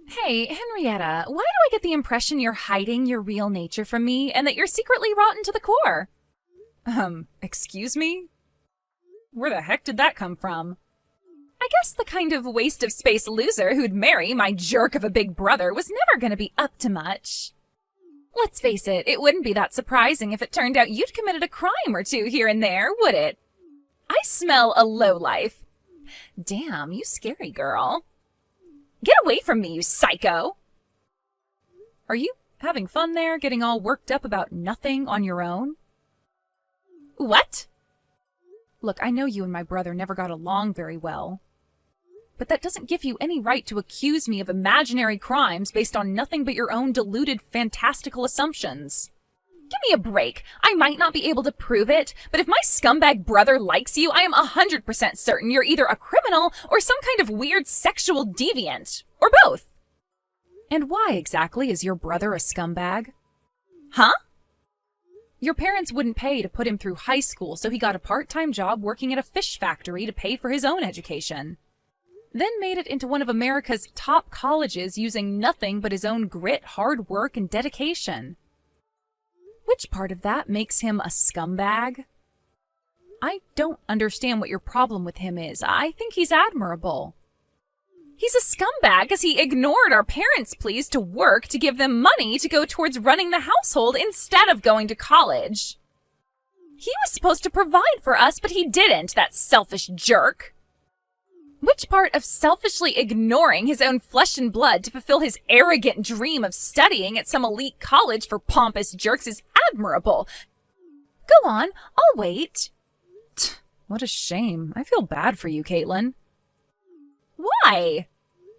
Hey, Henrietta, why do I get the impression you're hiding your real nature from me and that you're secretly rotten to the core? Excuse me? Where the heck did that come from? I guess the kind of waste of space loser who'd marry my jerk of a big brother was never gonna be up to much. Let's face it, it wouldn't be that surprising if it turned out you'd committed a crime or two here and there, would it? I smell a lowlife. Damn, you scary girl. Get away from me, you psycho! Are you having fun there, getting all worked up about nothing on your own? What? Look, I know you and my brother never got along very well. But that doesn't give you any right to accuse me of imaginary crimes based on nothing but your own deluded, fantastical assumptions. Give me a break. I might not be able to prove it, but if my scumbag brother likes you, I am 100% certain you're either a criminal or some kind of weird sexual deviant. Or both. And why exactly is your brother a scumbag? Huh? Your parents wouldn't pay to put him through high school, so he got a part-time job working at a fish factory to pay for his own education. Then made it into one of America's top colleges using nothing but his own grit, hard work, and dedication. Which part of that makes him a scumbag? I don't understand what your problem with him is. I think he's admirable. He's a scumbag because he ignored our parents' pleas to work to give them money to go towards running the household instead of going to college. He was supposed to provide for us, but he didn't, that selfish jerk. Which part of selfishly ignoring his own flesh and blood to fulfill his arrogant dream of studying at some elite college for pompous jerks is admirable? Go on, I'll wait. What a shame. I feel bad for you, Caitlin. Why?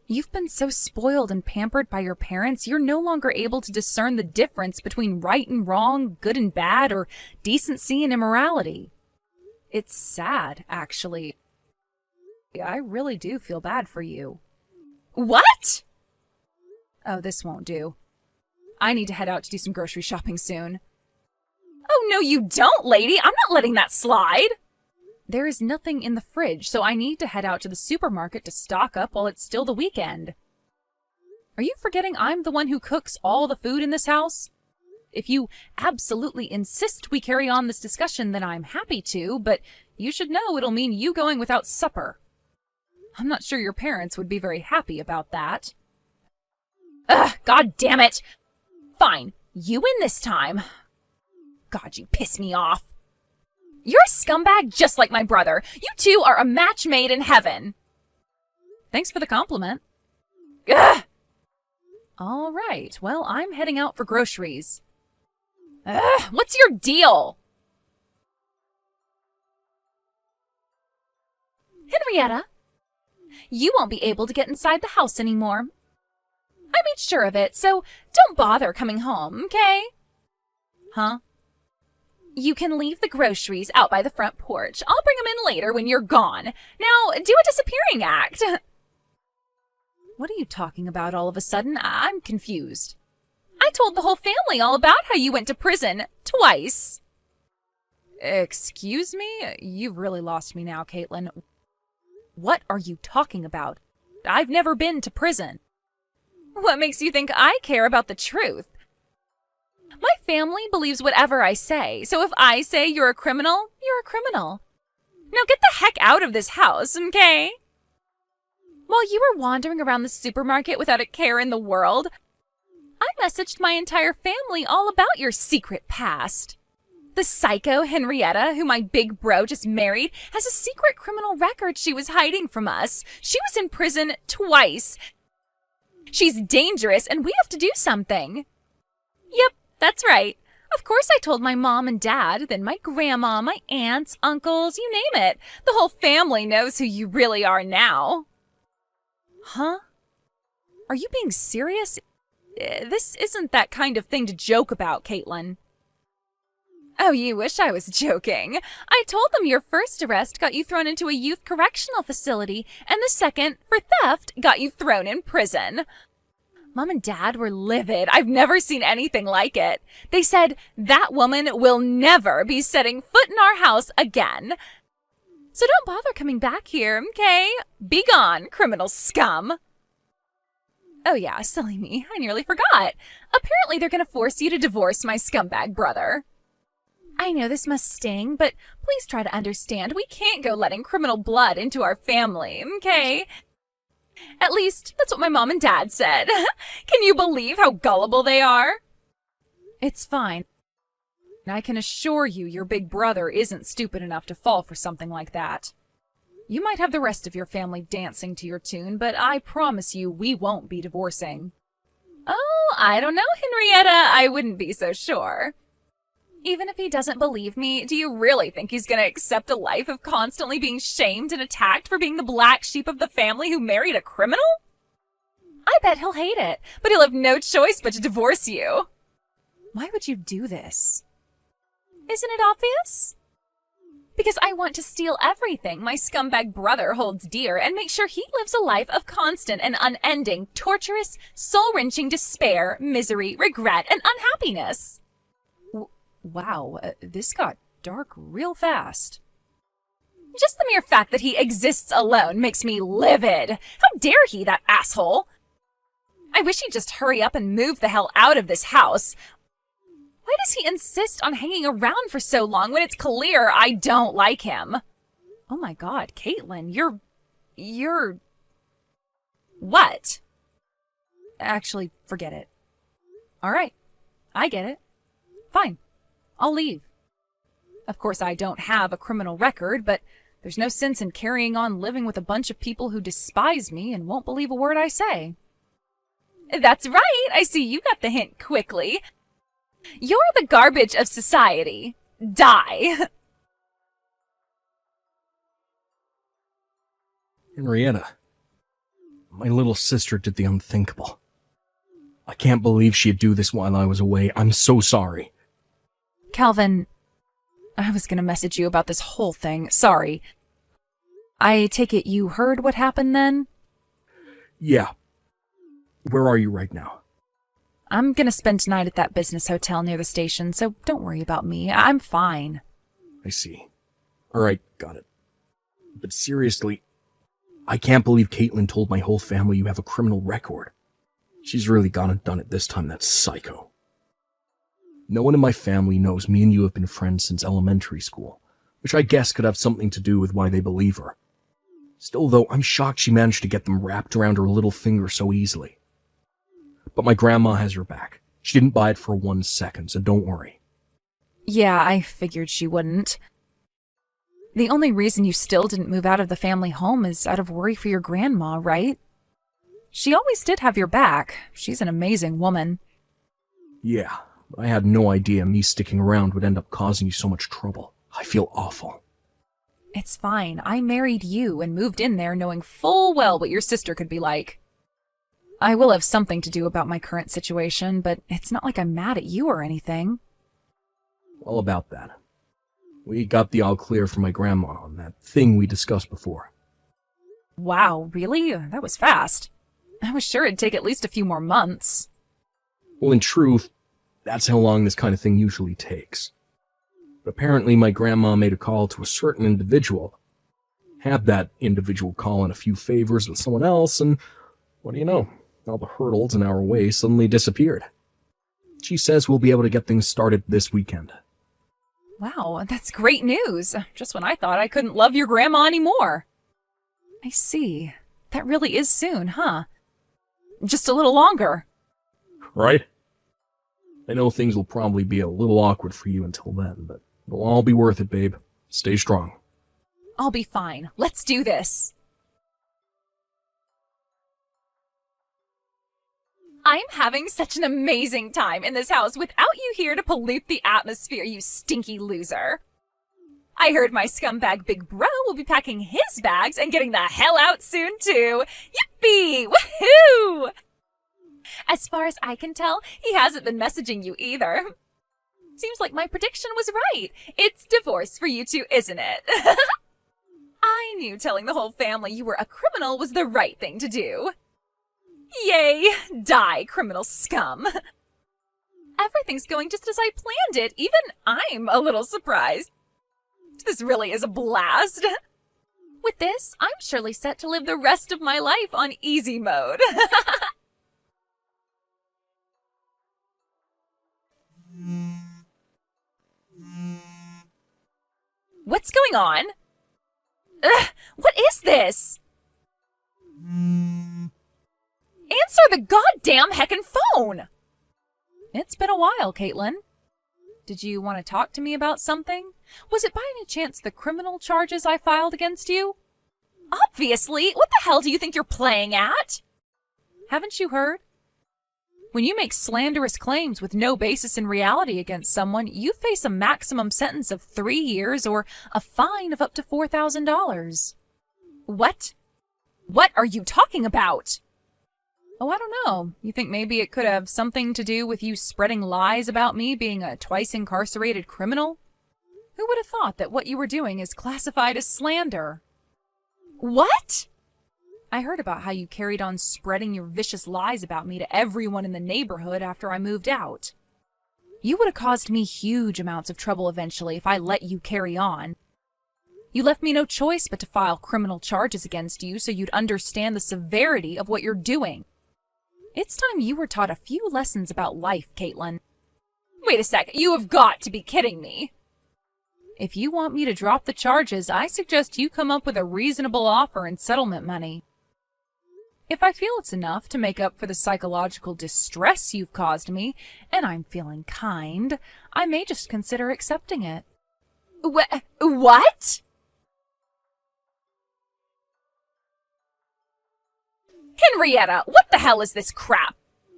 You've been so spoiled and pampered by your parents, you're no longer able to discern the difference between right and wrong, good and bad, or decency and immorality. It's sad, actually. I really do feel bad for you. What? Oh, this won't do. I need to head out to do some grocery shopping soon. Oh, no, you don't, lady. I'm not letting that slide. There is nothing in the fridge, so I need to head out to the supermarket to stock up while it's still the weekend. Are you forgetting I'm the one who cooks all the food in this house? If you absolutely insist we carry on this discussion, then I'm happy to, but you should know it'll mean you going without supper. I'm not sure your parents would be very happy about that. Ugh, God damn it! Fine, you win this time. God, you piss me off. You're a scumbag just like my brother. You two are a match made in heaven. Thanks for the compliment. Ugh! All right, well, I'm heading out for groceries. Ugh, what's your deal? Henrietta, you won't be able to get inside the house anymore. I made sure of it, so don't bother coming home, okay? Huh? You can leave the groceries out by the front porch. I'll bring them in later when you're gone. Now, do a disappearing act. What are you talking about all of a sudden? I'm confused. I told the whole family all about how you went to prison twice. Excuse me? You've really lost me now, Caitlin. What are you talking about? I've never been to prison. What makes you think I care about the truth? My family believes whatever I say, so if I say you're a criminal, you're a criminal. Now get the heck out of this house, okay? While you were wandering around the supermarket without a care in the world, I messaged my entire family all about your secret past. The psycho Henrietta, who my big bro just married, has a secret criminal record she was hiding from us. She was in prison twice. She's dangerous, and we have to do something. Yep, that's right. Of course I told my mom and dad, then my grandma, my aunts, uncles, you name it. The whole family knows who you really are now. Huh? Are you being serious? This isn't that kind of thing to joke about, Caitlin. Oh, you wish I was joking. I told them your first arrest got you thrown into a youth correctional facility, and the second, for theft, got you thrown in prison. Mom and Dad were livid. I've never seen anything like it. They said, that woman will never be setting foot in our house again. So don't bother coming back here, okay? Be gone, criminal scum. Oh yeah, silly me. I nearly forgot. Apparently they're gonna force you to divorce my scumbag brother. I know this must sting, but please try to understand we can't go letting criminal blood into our family, okay? At least, that's what my mom and dad said. Can you believe how gullible they are? It's fine. I can assure you your big brother isn't stupid enough to fall for something like that. You might have the rest of your family dancing to your tune, but I promise you we won't be divorcing. Oh, I don't know, Henrietta. I wouldn't be so sure. Even if he doesn't believe me, do you really think he's going to accept a life of constantly being shamed and attacked for being the black sheep of the family who married a criminal? I bet he'll hate it, but he'll have no choice but to divorce you. Why would you do this? Isn't it obvious? Because I want to steal everything my scumbag brother holds dear and make sure he lives a life of constant and unending, torturous, soul-wrenching despair, misery, regret, and unhappiness. Wow, this got dark real fast. Just the mere fact that he exists alone makes me livid. How dare he, that asshole? I wish he'd just hurry up and move the hell out of this house. Why does he insist on hanging around for so long when it's clear I don't like him? Oh my god, Caitlin, you're... What? Actually, forget it. Alright, I get it. Fine. I'll leave. Of course, I don't have a criminal record, but there's no sense in carrying on living with a bunch of people who despise me and won't believe a word I say. That's right! I see you got the hint quickly. You're the garbage of society. Die! Henrietta, my little sister did the unthinkable. I can't believe she'd do this while I was away. I'm so sorry. Calvin, I was gonna message you about this whole thing. Sorry. I take it you heard what happened then? Yeah. Where are you right now? I'm gonna spend tonight at that business hotel near the station, so don't worry about me. I'm fine. I see. Alright, got it. But seriously, I can't believe Caitlin told my whole family you have a criminal record. She's really gone and done it this time, that psycho. No one in my family knows me and you have been friends since elementary school, which I guess could have something to do with why they believe her. Still, though, I'm shocked she managed to get them wrapped around her little finger so easily. But my grandma has your back. She didn't buy it for 1 second, so don't worry. Yeah, I figured she wouldn't. The only reason you still didn't move out of the family home is out of worry for your grandma, right? She always did have your back. She's an amazing woman. Yeah, but I had no idea me sticking around would end up causing you so much trouble. I feel awful. It's fine. I married you and moved in there knowing full well what your sister could be like. I will have something to do about my current situation, but it's not like I'm mad at you or anything. All about that. We got the all clear from my grandma on that thing we discussed before. Wow, really? That was fast. I was sure it'd take at least a few more months. Well, in truth, that's how long this kind of thing usually takes. But apparently my grandma made a call to a certain individual, had that individual call in a few favors with someone else, and what do you know? All the hurdles in our way suddenly disappeared. She says we'll be able to get things started this weekend. Wow, that's great news. Just when I thought I couldn't love your grandma anymore. I see. That really is soon, huh? Just a little longer. Right? I know things will probably be a little awkward for you until then, but it'll all be worth it, babe. Stay strong. I'll be fine. Let's do this. I'm having such an amazing time in this house without you here to pollute the atmosphere, you stinky loser. I heard my scumbag big bro will be packing his bags and getting the hell out soon too. Yippee! Woohoo! As far as I can tell, he hasn't been messaging you either. Seems like my prediction was right. It's divorce for you two, isn't it? I knew telling the whole family you were a criminal was the right thing to do. Yay! Die, criminal scum! Everything's going just as I planned it. Even I'm a little surprised. This really is a blast. With this, I'm surely set to live the rest of my life on easy mode. going on? Ugh, what is this? Answer the goddamn heckin' phone! It's been a while, Caitlin. Did you want to talk to me about something? Was it by any chance the criminal charges I filed against you? Obviously! What the hell do you think you're playing at? Haven't you heard? When you make slanderous claims with no basis in reality against someone, you face a maximum sentence of 3 years or a fine of up to $4,000. What? What are you talking about? Oh, I don't know. You think maybe it could have something to do with you spreading lies about me being a twice incarcerated criminal? Who would have thought that what you were doing is classified as slander? What? I heard about how you carried on spreading your vicious lies about me to everyone in the neighborhood after I moved out. You would have caused me huge amounts of trouble eventually if I let you carry on. You left me no choice but to file criminal charges against you so you'd understand the severity of what you're doing. It's time you were taught a few lessons about life, Caitlin. Wait a sec, you have got to be kidding me. If you want me to drop the charges, I suggest you come up with a reasonable offer in settlement money. If I feel it's enough to make up for the psychological distress you've caused me, and I'm feeling kind, I may just consider accepting it. What? Henrietta, what the hell is this crap?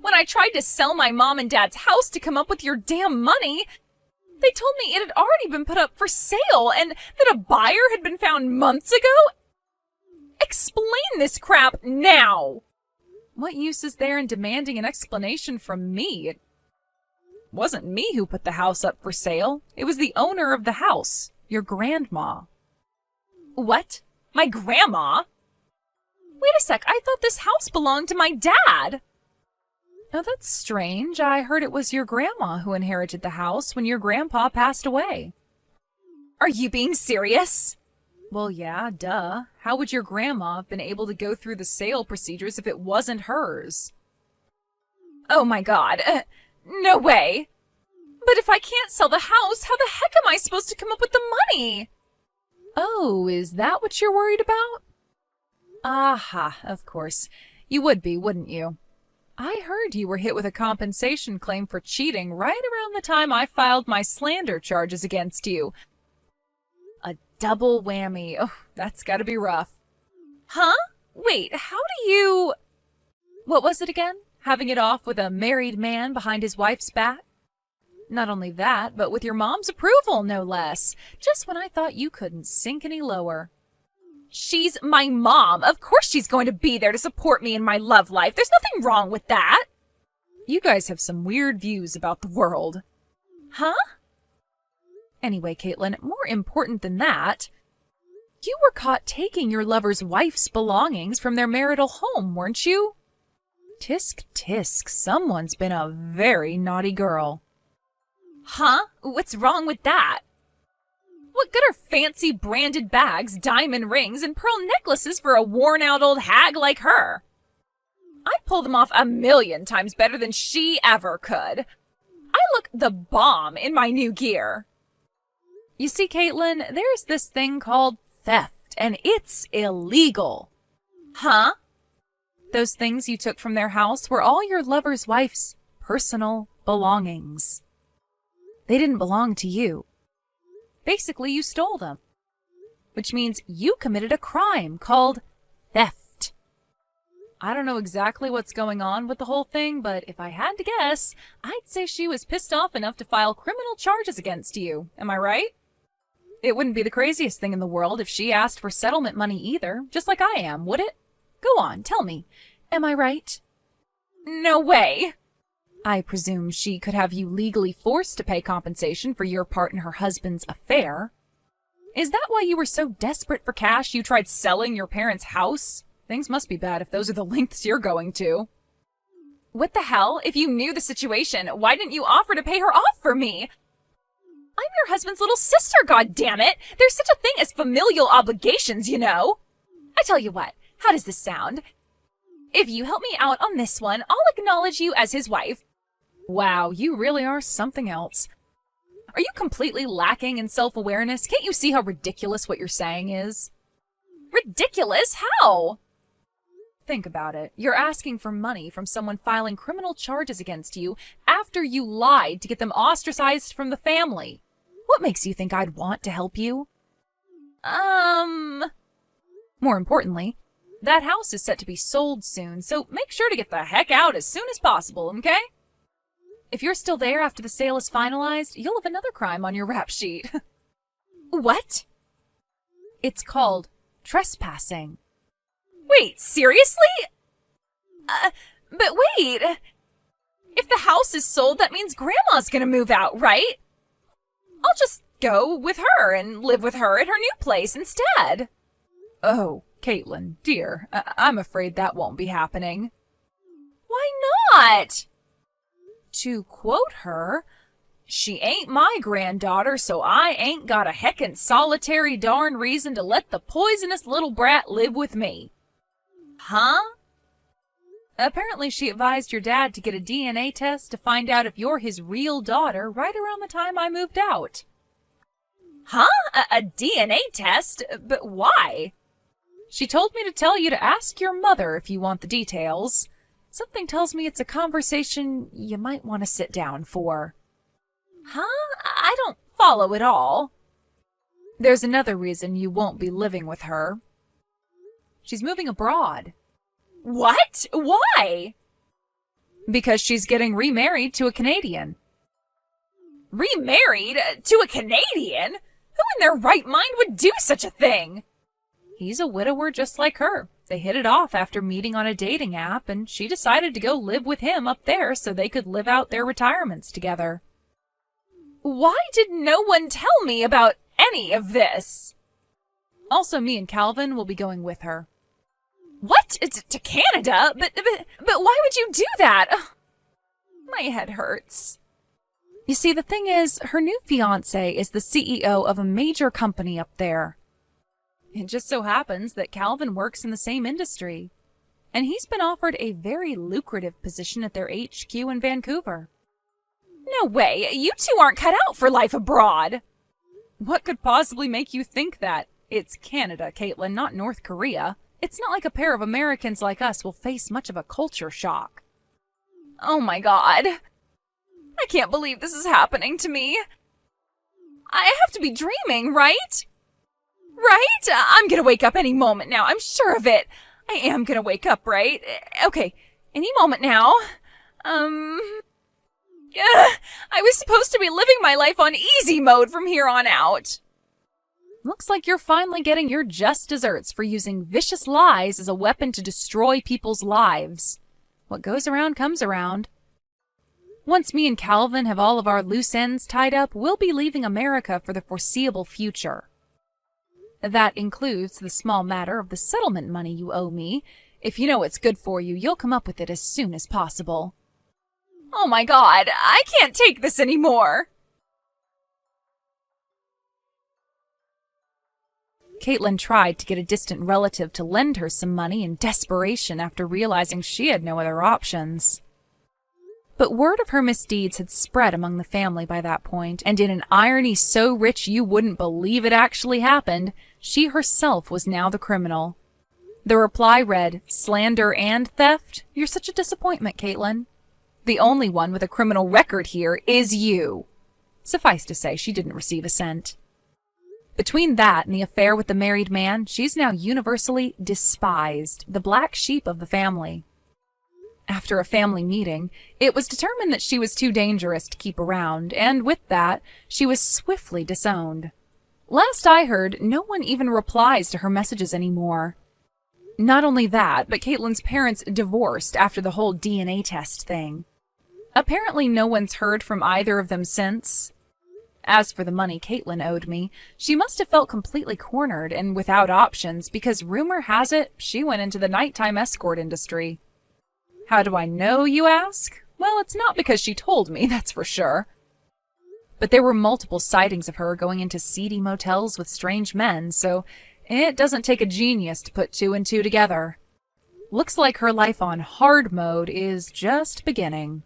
When I tried to sell my mom and dad's house to come up with your damn money, they told me it had already been put up for sale and that a buyer had been found months ago. Explain this crap now! What use is there in demanding an explanation from me? It wasn't me who put the house up for sale. It was the owner of the house, your grandma. What? My grandma? Wait a sec, I thought this house belonged to my dad. Oh, that's strange. I heard it was your grandma who inherited the house when your grandpa passed away. Are you being serious? Well, yeah, duh. How would your grandma have been able to go through the sale procedures if it wasn't hers? Oh my god. No way. But if I can't sell the house, how the heck am I supposed to come up with the money? Oh, is that what you're worried about? Aha, of course. You would be, wouldn't you? I heard you were hit with a compensation claim for cheating right around the time I filed my slander charges against you. A double whammy. Oh, that's gotta be rough. Huh? Wait, how do you... What was it again? Having it off with a married man behind his wife's back? Not only that, but with your mom's approval, no less. Just when I thought you couldn't sink any lower. She's my mom. Of course she's going to be there to support me in my love life. There's nothing wrong with that. You guys have some weird views about the world. Huh? Anyway, Caitlin, more important than that, you were caught taking your lover's wife's belongings from their marital home, weren't you? Tisk tisk, someone's been a very naughty girl. Huh? What's wrong with that? What good are fancy branded bags, diamond rings, and pearl necklaces for a worn-out old hag like her? I'd pull them off 1,000,000 times better than she ever could. I look the bomb in my new gear. You see, Caitlin, there's this thing called theft, and it's illegal. Huh? Those things you took from their house were all your lover's wife's personal belongings. They didn't belong to you. Basically, you stole them, which means you committed a crime called theft. I don't know exactly what's going on with the whole thing, but if I had to guess, I'd say she was pissed off enough to file criminal charges against you. Am I right? It wouldn't be the craziest thing in the world if she asked for settlement money either, just like I am, would it? Go on, tell me. Am I right? No way. I presume she could have you legally forced to pay compensation for your part in her husband's affair. Is that why you were so desperate for cash you tried selling your parents' house? Things must be bad if those are the lengths you're going to. What the hell? If you knew the situation, why didn't you offer to pay her off for me? I'm your husband's little sister, goddammit! There's such a thing as familial obligations, you know! I tell you what, how does this sound? If you help me out on this one, I'll acknowledge you as his wife. Wow, you really are something else. Are you completely lacking in self-awareness? Can't you see how ridiculous what you're saying is? Ridiculous? How? Think about it. You're asking for money from someone filing criminal charges against you after you lied to get them ostracized from the family. What makes you think I'd want to help you? More importantly, that house is set to be sold soon, so make sure to get the heck out as soon as possible, okay? If you're still there after the sale is finalized, you'll have another crime on your rap sheet. What? It's called trespassing. Wait, seriously? But wait. If the house is sold, that means Grandma's gonna move out, right? I'll just go with her and live with her at her new place instead. Oh, Caitlin, dear, I'm afraid that won't be happening. Why not? To quote her, she ain't my granddaughter, so I ain't got a heckin' solitary darn reason to let the poisonous little brat live with me. Huh? Apparently she advised your dad to get a DNA test to find out if you're his real daughter right around the time I moved out. Huh? A DNA test? But why? She told me to tell you to ask your mother if you want the details. Something tells me it's a conversation you might want to sit down for. Huh? I don't follow at all. There's another reason you won't be living with her. She's moving abroad. What? Why? Because she's getting remarried to a Canadian. Remarried? To a Canadian? Who in their right mind would do such a thing? He's a widower just like her. They hit it off after meeting on a dating app, and she decided to go live with him up there so they could live out their retirements together. Why did no one tell me about any of this? Also, me and Calvin will be going with her. What? To Canada? But why would you do that? Ugh, my head hurts. You see, the thing is, her new fiancé is the CEO of a major company up there. It just so happens that Calvin works in the same industry, and he's been offered a very lucrative position at their HQ in Vancouver. No way! You two aren't cut out for life abroad! What could possibly make you think that? It's Canada, Caitlin, not North Korea. It's not like a pair of Americans like us will face much of a culture shock. Oh my God. I can't believe this is happening to me. I have to be dreaming, right? Right? I'm gonna wake up any moment now. I'm sure of it. I am gonna wake up, right? Okay, any moment now. I was supposed to be living my life on easy mode from here on out. Looks like you're finally getting your just desserts for using vicious lies as a weapon to destroy people's lives. What goes around comes around. Once me and Calvin have all of our loose ends tied up, we'll be leaving America for the foreseeable future. That includes the small matter of the settlement money you owe me. If you know what's good for you, you'll come up with it as soon as possible. Oh my God, I can't take this anymore! Caitlin tried to get a distant relative to lend her some money in desperation after realizing she had no other options. But word of her misdeeds had spread among the family by that point, and in an irony so rich you wouldn't believe it actually happened, she herself was now the criminal. The reply read, "Slander and theft? You're such a disappointment, Caitlin. The only one with a criminal record here is you." Suffice to say, she didn't receive a cent. Between that and the affair with the married man, she's now universally despised, the black sheep of the family. After a family meeting, it was determined that she was too dangerous to keep around, and with that, she was swiftly disowned. Last I heard, no one even replies to her messages anymore. Not only that, but Caitlin's parents divorced after the whole DNA test thing. Apparently no one's heard from either of them since. As for the money Caitlin owed me, she must have felt completely cornered and without options because rumor has it she went into the nighttime escort industry. How do I know, you ask? Well, it's not because she told me, that's for sure. But there were multiple sightings of her going into seedy motels with strange men, so it doesn't take a genius to put two and two together. Looks like her life on hard mode is just beginning.